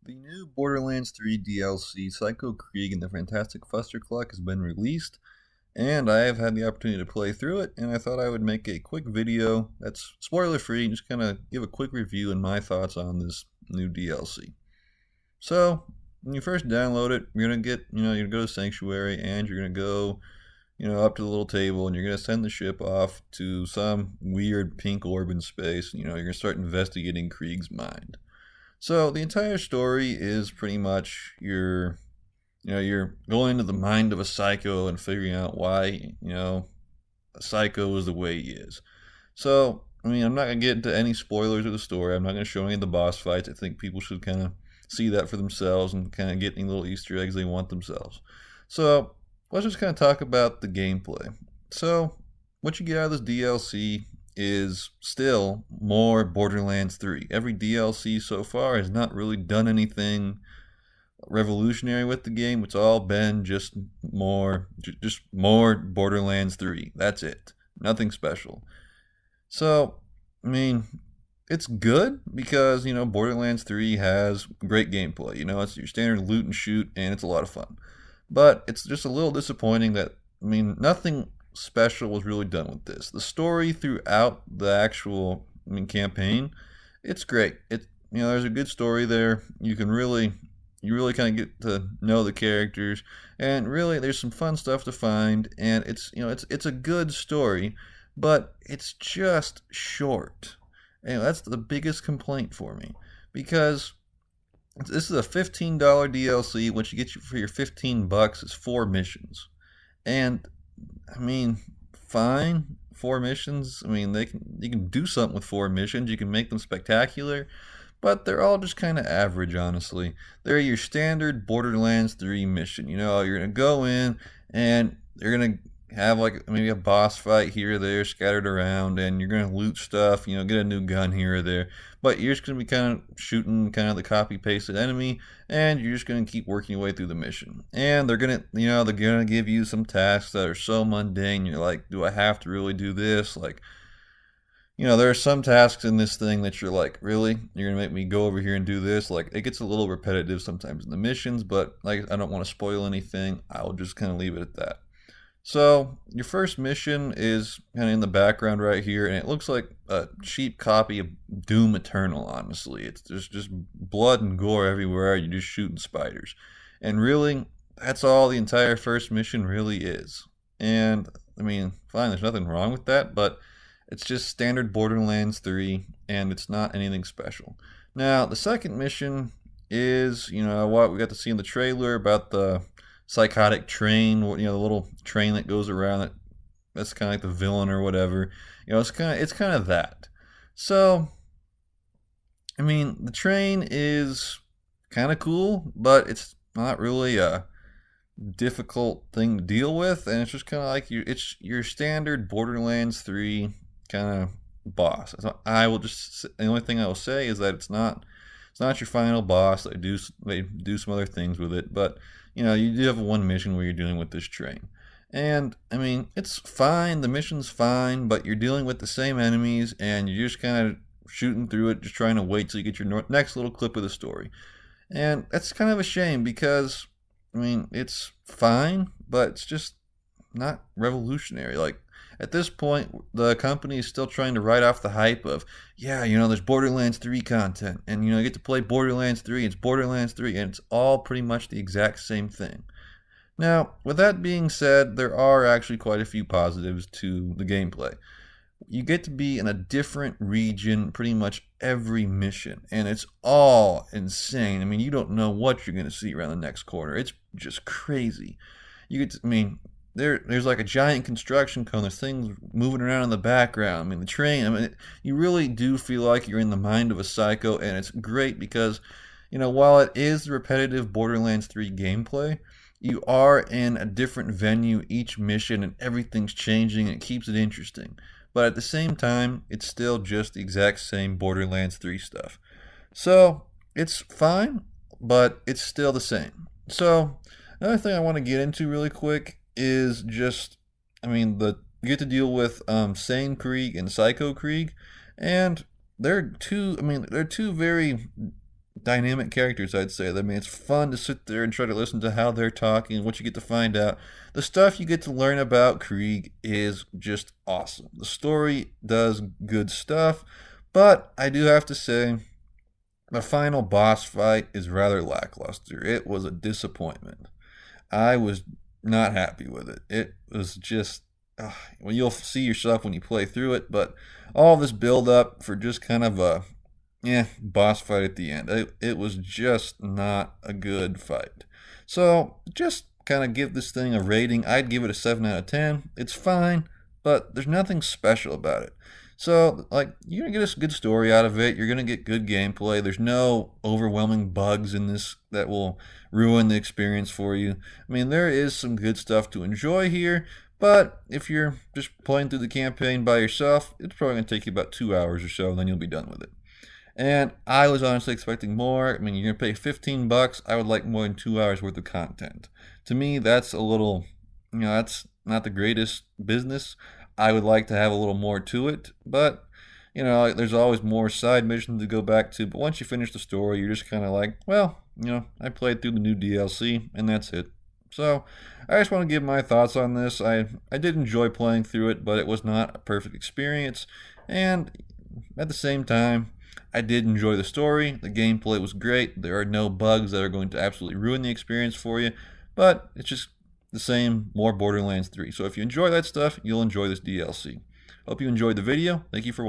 The new Borderlands 3 DLC, Psycho Krieg and the Fantastic Fustercluck, has been released, and I have had the opportunity to play through it, and I thought I would make a quick video that's spoiler-free and just kind of give a quick review and my thoughts on this new DLC. So, when you first download it, you're going to you're going to go to Sanctuary, and you're going to go, up to the little table, and you're going to send the ship off to some weird pink orb in space. You're going to start investigating Krieg's mind. So the entire story is pretty much you're going into the mind of a psycho and figuring out why, a psycho is the way he is. So, I'm not going to get into any spoilers of the story. I'm not going to show any of the boss fights. I think people should kind of see that for themselves and kind of get any little Easter eggs they want themselves. So, let's just kind of talk about the gameplay. So, what you get out of this DLC is still more Borderlands 3. Every DLC so far has not really done anything revolutionary with the game. It's all been just more Borderlands 3. That's it. Nothing special. So, it's good because, Borderlands 3 has great gameplay. It's your standard loot and shoot, and it's a lot of fun. But it's just a little disappointing that, nothing special was really done with this. The story throughout the actual campaign, it's great. There's a good story there. You really kind of get to know the characters, and really there's some fun stuff to find, and it's a good story, but it's just short. And that's the biggest complaint for me, because this is a $15 DLC. What you get for your $15 is 4 missions. And fine, 4 missions. You can do something with 4 missions. You can make them spectacular, but they're all just kind of average, honestly. They're your standard Borderlands 3 mission. You're gonna go in and you're gonna have like maybe a boss fight here or there scattered around, and you're gonna loot stuff. Get a new gun here or there, but you're just gonna be kind of shooting kind of the copy pasted enemy, and you're just gonna keep working your way through the mission. And they're gonna give you some tasks that are so mundane. You're like, do I have to really do this? Like, there are some tasks in this thing that you're like, really? You're gonna make me go over here and do this? Like, it gets a little repetitive sometimes in the missions, but like, I don't want to spoil anything. I'll just kind of leave it at that. So, your first mission is kind of in the background right here, and it looks like a cheap copy of Doom Eternal, honestly. It's just blood and gore everywhere. You're just shooting spiders. And really, that's all the entire first mission really is. And, fine, there's nothing wrong with that, but it's just standard Borderlands 3, and it's not anything special. Now, the second mission is, what we got to see in the trailer about the psychotic train, the little train that goes around. That's kind of like the villain or whatever. It's kind of that. So, the train is kind of cool, but it's not really a difficult thing to deal with, and it's just kind of like it's your standard Borderlands 3 kind of boss. So the only thing I will say is that it's not your final boss. They do some other things with it, but you do have one mission where you're dealing with this train. And, it's fine, the mission's fine, but you're dealing with the same enemies, and you're just kind of shooting through it, just trying to wait till you get your next little clip of the story. And that's kind of a shame, because, it's fine, but it's just not revolutionary. Like, at this point, the company is still trying to write off the hype of, there's Borderlands 3 content, and, you get to play Borderlands 3, it's Borderlands 3, and it's all pretty much the exact same thing. Now, with that being said, there are actually quite a few positives to the gameplay. You get to be in a different region pretty much every mission, and it's all insane. You don't know what you're going to see around the next corner. It's just crazy. You get to, there's like a giant construction cone. There's things moving around in the background. The train. You really do feel like you're in the mind of a psycho, and it's great because, while it is the repetitive Borderlands 3 gameplay, you are in a different venue each mission, and everything's changing, and it keeps it interesting. But at the same time, it's still just the exact same Borderlands 3 stuff. So, it's fine, but it's still the same. So, another thing I want to get into really quick is just, you get to deal with Sane Krieg and Psycho Krieg, and they're two very dynamic characters, I'd say. I mean, it's fun to sit there and try to listen to how they're talking and what you get to find out. The stuff you get to learn about Krieg is just awesome. The story does good stuff, but I do have to say, the final boss fight is rather lackluster. It was a disappointment. I was not happy with it. It was just, well, you'll see yourself when you play through it, but all this build up for just kind of a boss fight at the end. It was just not a good fight. So just kind of give this thing a rating. I'd give it a 7 out of 10. It's fine, but there's nothing special about it. So, like, you're going to get a good story out of it. You're going to get good gameplay. There's no overwhelming bugs in this that will ruin the experience for you. I mean, there is some good stuff to enjoy here, but if you're just playing through the campaign by yourself, it's probably going to take you about 2 hours or so, and then you'll be done with it. And I was honestly expecting more. I mean, you're going to pay $15. I would like more than 2 hours worth of content. To me, that's a little, that's not the greatest business. I would like to have a little more to it, but, there's always more side missions to go back to. But once you finish the story, you're just kind of like, well, I played through the new DLC, and that's it. So, I just want to give my thoughts on this. I did enjoy playing through it, but it was not a perfect experience. And at the same time, I did enjoy the story. The gameplay was great. There are no bugs that are going to absolutely ruin the experience for you, but it's just the same, more Borderlands 3. So if you enjoy that stuff, you'll enjoy this DLC. Hope you enjoyed the video. Thank you for watching.